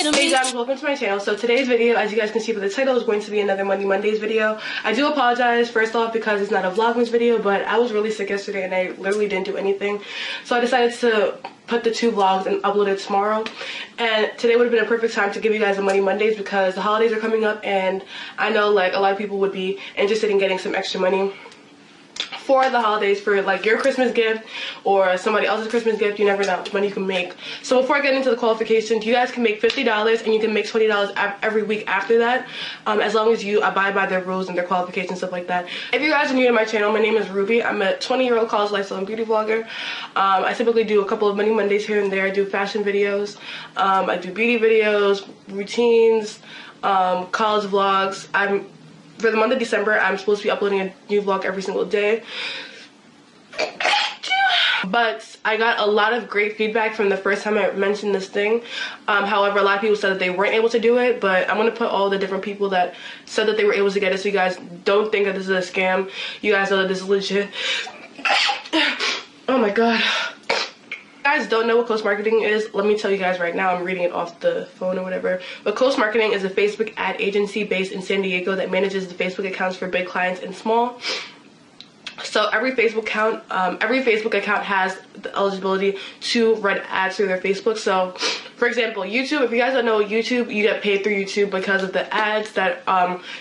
Hey guys, welcome to my channel. So today's video, as you guys can see by the title, is going to be another Money Mondays video. I do apologize first off because it's not a Vlogmas video, but I was really sick yesterday and I literally didn't do anything. So I decided to put the two vlogs and upload it tomorrow. And today would have been a perfect time to give you guys a Money Mondays because the holidays are coming up and I know like a lot of people would be interested in getting some extra money for the holidays, for like your Christmas gift or somebody else's Christmas gift. You never know how much money you can make. So before I get into the qualifications, you guys can make $50 and you can make $20 every week after that, as long as you abide by their rules and their qualifications, stuff like that. If you guys are new to my channel, my name is Ruby. I'm a 20-year-old college lifestyle and beauty vlogger. I typically do a couple of Money Mondays here and there. I do fashion videos, I do beauty videos, routines, college vlogs. For the month of December, I'm supposed to be uploading a new vlog every single day. But I got a lot of great feedback from the first time I mentioned this thing. However, a lot of people said that they weren't able to do it, but I'm going to put all the different people that said that they were able to get it so you guys don't think that this is a scam. You guys know that this is legit. Oh my god. If you guys don't know what Coast Marketing is, let me tell you guys right now. I'm reading it off the phone or whatever. But Coast Marketing is a Facebook ad agency based in San Diego that manages the Facebook accounts for big clients and small. So every Facebook account has the eligibility to run ads through their Facebook. So for example, YouTube, if you guys don't know YouTube, you get paid through YouTube because of the ads that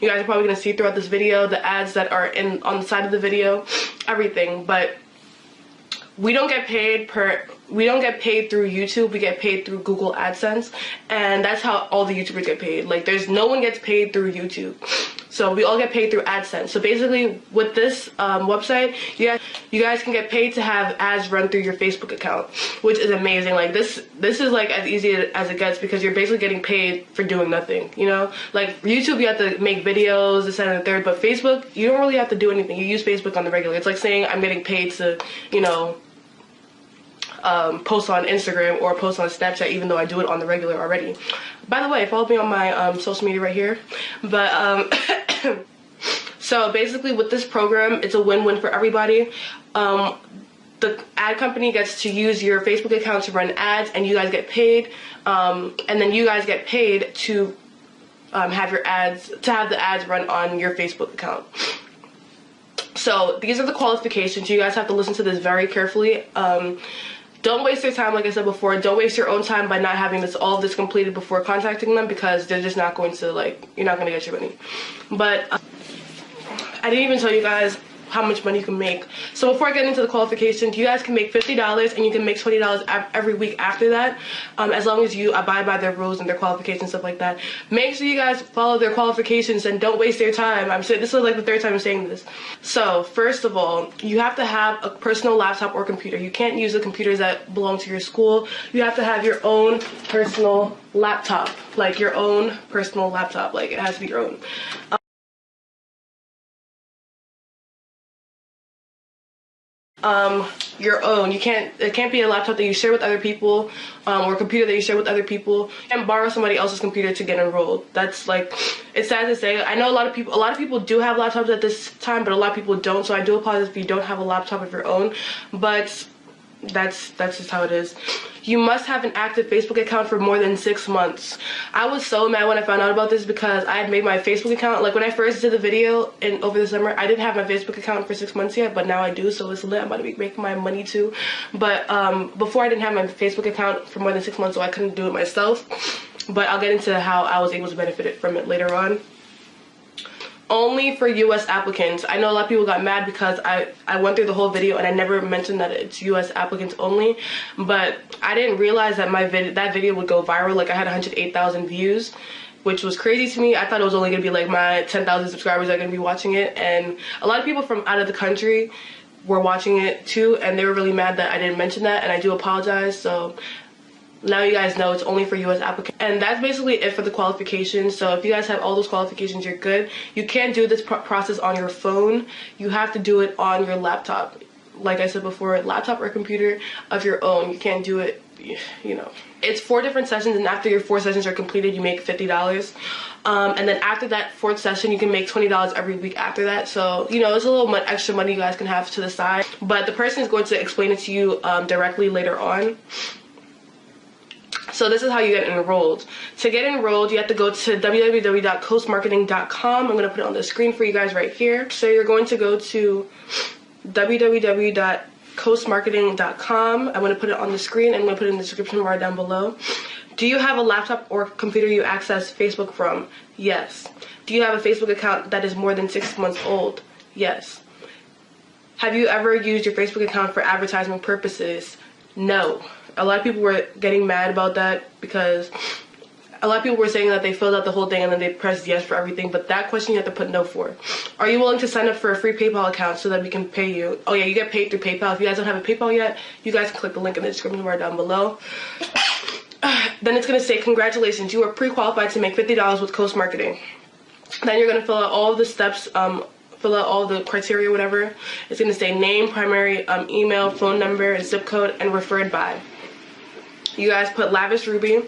you guys are probably going to see throughout this video, the ads that are on the side of the video, everything. But we don't get paid through YouTube, we get paid through Google AdSense, and that's how all the YouTubers get paid. Like no one gets paid through YouTube. So we all get paid through AdSense. So basically with this website, you guys can get paid to have ads run through your Facebook account, which is amazing. Like this is like as easy as it gets because you're basically getting paid for doing nothing, you know? Like YouTube, you have to make videos, this, that, and the third, but Facebook, you don't really have to do anything. You use Facebook on the regular. It's like saying I'm getting paid to, you know, post on Instagram or post on Snapchat, even though I do it on the regular already. By the way, follow me on my social media right here. But so basically with this program, it's a win-win for everybody. The ad company gets to use your Facebook account to run ads, and you guys get paid, and then you guys get paid to have the ads run on your Facebook account. So these are the qualifications. You guys have to listen to this very carefully. Don't waste your time, like I said before. Don't waste your own time by not having all of this completed before contacting them, because they're just not going to, like, you're not going to get your money. But I didn't even tell you guys how much money you can make. So before I get into the qualifications, you guys can make $50 and you can make $20 every week after that, as long as you abide by their rules and their qualifications, stuff like that. Make sure you guys follow their qualifications and don't waste their time. I'm saying this is like the third time I'm saying this. So first of all, you have to have a personal laptop or computer. You can't use the computers that belong to your school. You have to have your own personal laptop, like your own personal laptop. Like it has to be your own. Your own. It can't be a laptop that you share with other people, or a computer that you share with other people, and borrow somebody else's computer to get enrolled. That's like, it's sad to say. I know a lot of people do have laptops at this time, but a lot of people don't, so I do apologize if you don't have a laptop of your own, but that's just how it is. You must have an active Facebook account for more than 6 months. I was so mad when I found out about this because I had made my Facebook account, like when I first did the video over the summer, I didn't have my Facebook account for 6 months yet, but now I do, so it's lit. I'm about to be making my money too. But before I didn't have my Facebook account for more than 6 months, so I couldn't do it myself. But I'll get into how I was able to benefit from it later on. Only for US applicants. I know a lot of people got mad because I went through the whole video and I never mentioned that it's US applicants only, but I didn't realize that that video would go viral. Like I had 108,000 views, which was crazy to me. I thought it was only gonna be like my 10,000 subscribers that are gonna be watching it, and a lot of people from out of the country were watching it too, and they were really mad that I didn't mention that, and I do apologize. So now you guys know it's only for US applicants. And that's basically it for the qualifications. So if you guys have all those qualifications, you're good. You can't do this process on your phone. You have to do it on your laptop. Like I said before, laptop or computer of your own. You can't do it, you know. It's 4 different sessions, and after your 4 sessions are completed, you make $50. And then after that 4th session, you can make $20 every week after that. So, you know, it's a little extra money you guys can have to the side. But the person is going to explain it to you directly later on. So this is how you get enrolled. To get enrolled, you have to go to www.coastmarketing.com. I'm going to put it on the screen for you guys right here. So you're going to go to www.coastmarketing.com. I'm going to put it on the screen, and I'm going to put it in the description bar down below. Do you have a laptop or computer you access Facebook from? Yes. Do you have a Facebook account that is more than 6 months old? Yes. Have you ever used your Facebook account for advertisement purposes? No. A lot of people were getting mad about that because a lot of people were saying that they filled out the whole thing and then they pressed yes for everything, but that question you have to put no for. Are you willing to sign up for a free PayPal account so that we can pay you? Oh yeah, you get paid through PayPal. If you guys don't have a PayPal yet, you guys can click the link in the description bar down below. Then it's going to say, congratulations, you are pre-qualified to make $50 with Coast Marketing. Then you're going to fill out all of the steps, fill out all the criteria, whatever. It's going to say name, primary, email, phone number, and zip code, and referred by. You guys put Lavish Ruby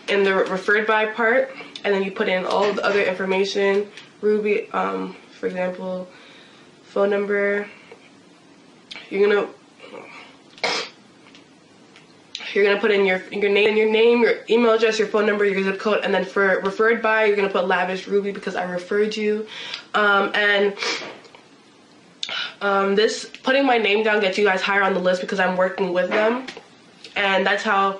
in the referred by part, and then you put in all the other information. Ruby, for example, phone number. You're gonna put in your name, your email address, your phone number, your zip code, and then for referred by, you're gonna put Lavish Ruby because I referred you. This putting my name down gets you guys higher on the list because I'm working with them. And that's how,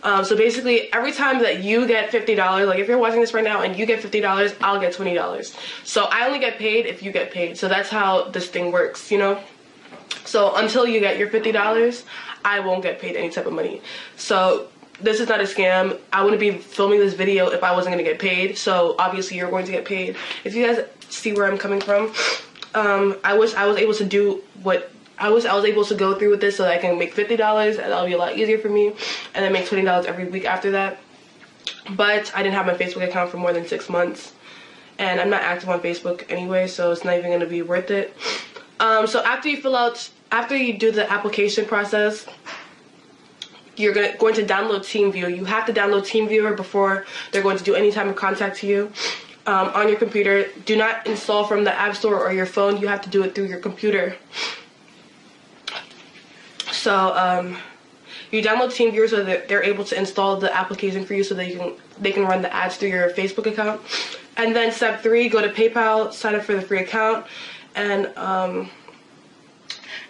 so basically every time that you get $50, like if you're watching this right now and you get $50, I'll get $20. So I only get paid if you get paid. So that's how this thing works, you know? So until you get your $50, I won't get paid any type of money. So this is not a scam. I wouldn't be filming this video if I wasn't gonna get paid. So obviously you're going to get paid. If you guys see where I'm coming from, I wish I was able to do what I was able to go through with this so that I can make $50 and that'll be a lot easier for me, and then make $20 every week after that. But I didn't have my Facebook account for more than 6 months, and I'm not active on Facebook anyway, so it's not even going to be worth it. So after you do the application process, you're going to download TeamViewer. You have to download TeamViewer before they're going to do any type of contact to you on your computer. Do not install from the App Store or your phone. You have to do it through your computer. So you download TeamViewer so that they're able to install the application for you so that they can run the ads through your Facebook account. And then step 3, go to PayPal, sign up for the free account, and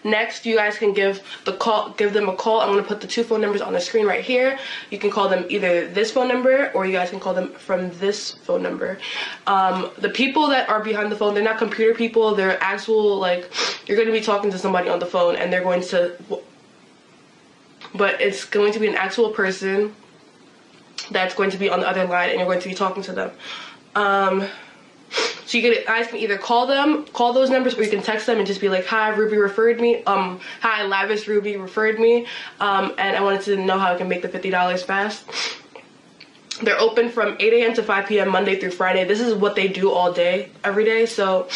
next you guys can give them a call. I'm going to put the 2 phone numbers on the screen right here. You can call them either this phone number or you guys can call them from this phone number. The people that are behind the phone, they're not computer people, they're actual, like, you're going to be talking to somebody on the phone and they're going to, but it's going to be an actual person that's going to be on the other line and you're going to be talking to them. So you guys can either call those numbers, or you can text them and just be like, hi, Ruby referred me, hi, Lavish Ruby referred me, and I wanted to know how I can make the $50 fast. They're open from 8 a.m. to 5 p.m. Monday through Friday. This is what they do all day, every day. So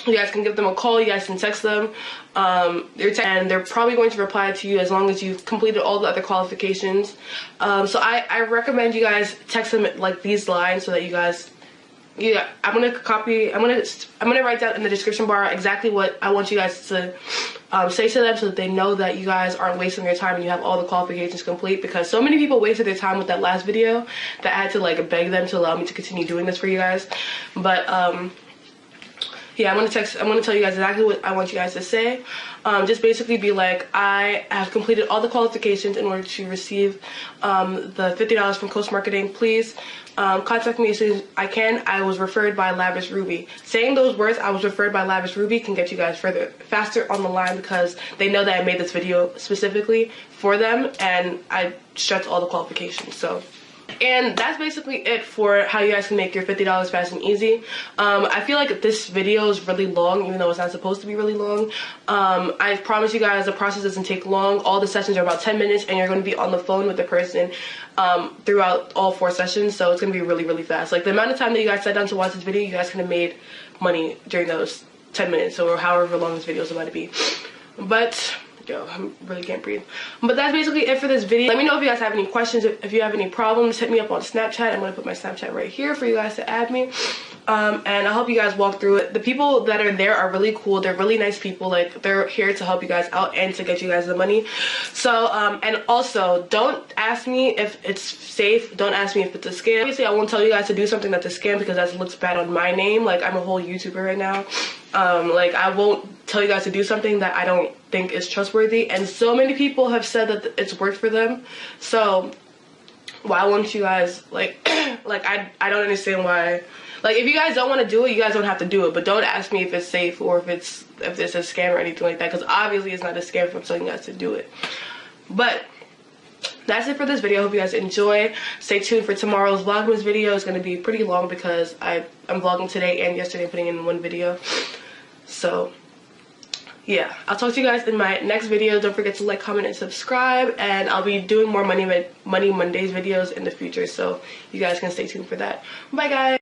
you guys can give them a call, you guys can text them, and they're probably going to reply to you as long as you've completed all the other qualifications. So I recommend you guys text them like these lines so that you guys, I'm gonna write down in the description bar exactly what I want you guys to say to them so that they know that you guys aren't wasting their time and you have all the qualifications complete, because so many people wasted their time with that last video that I had to like beg them to allow me to continue doing this for you guys. But yeah, I'm gonna tell you guys exactly what I want you guys to say. Just basically be like, I have completed all the qualifications in order to receive the $50 from Coast Marketing. Please contact me as soon as I can. I was referred by Lavish Ruby. Saying those words, I was referred by Lavish Ruby, can get you guys faster on the line because they know that I made this video specifically for them and I stressed all the qualifications. So. And that's basically it for how you guys can make your $50 fast and easy. I feel like this video is really long, even though it's not supposed to be really long. I promise you guys the process doesn't take long. All the sessions are about 10 minutes and you're going to be on the phone with the person throughout all 4 sessions. So it's going to be really, really fast. Like the amount of time that you guys sat down to watch this video, you guys could have made money during those 10 minutes or however long this video is about to be. But Yo, I really can't breathe. But that's basically it for this video. Let me know if you guys have any questions. If you have any problems, hit me up on Snapchat. I'm gonna put my Snapchat right here for you guys to add me. And I'll help you guys walk through it. The people that are there are really cool. They're really nice people. Like, they're here to help you guys out and to get you guys the money. So and also, don't ask me if it's safe. Don't ask me if it's a scam. Obviously, I won't tell you guys to do something that's a scam because that looks bad on my name. Like, I'm a whole YouTuber right now. Like, I won't tell you guys to do something that I don't think is trustworthy, and so many people have said that it's worked for them. So why won't you guys, like like I don't understand why. Like, if you guys don't want to do it, you guys don't have to do it, but don't ask me if it's safe or if it's a scam or anything like that, because obviously it's not a scam if I'm telling you guys to do it. But that's it for this video. I hope you guys enjoy. Stay tuned for tomorrow's Vlogmas video. It's going to be pretty long because I'm vlogging today and yesterday, putting in one video. So yeah, I'll talk to you guys in my next video. Don't forget to like, comment, and subscribe, and I'll be doing more Money Mondays videos in the future, so you guys can stay tuned for that. Bye guys.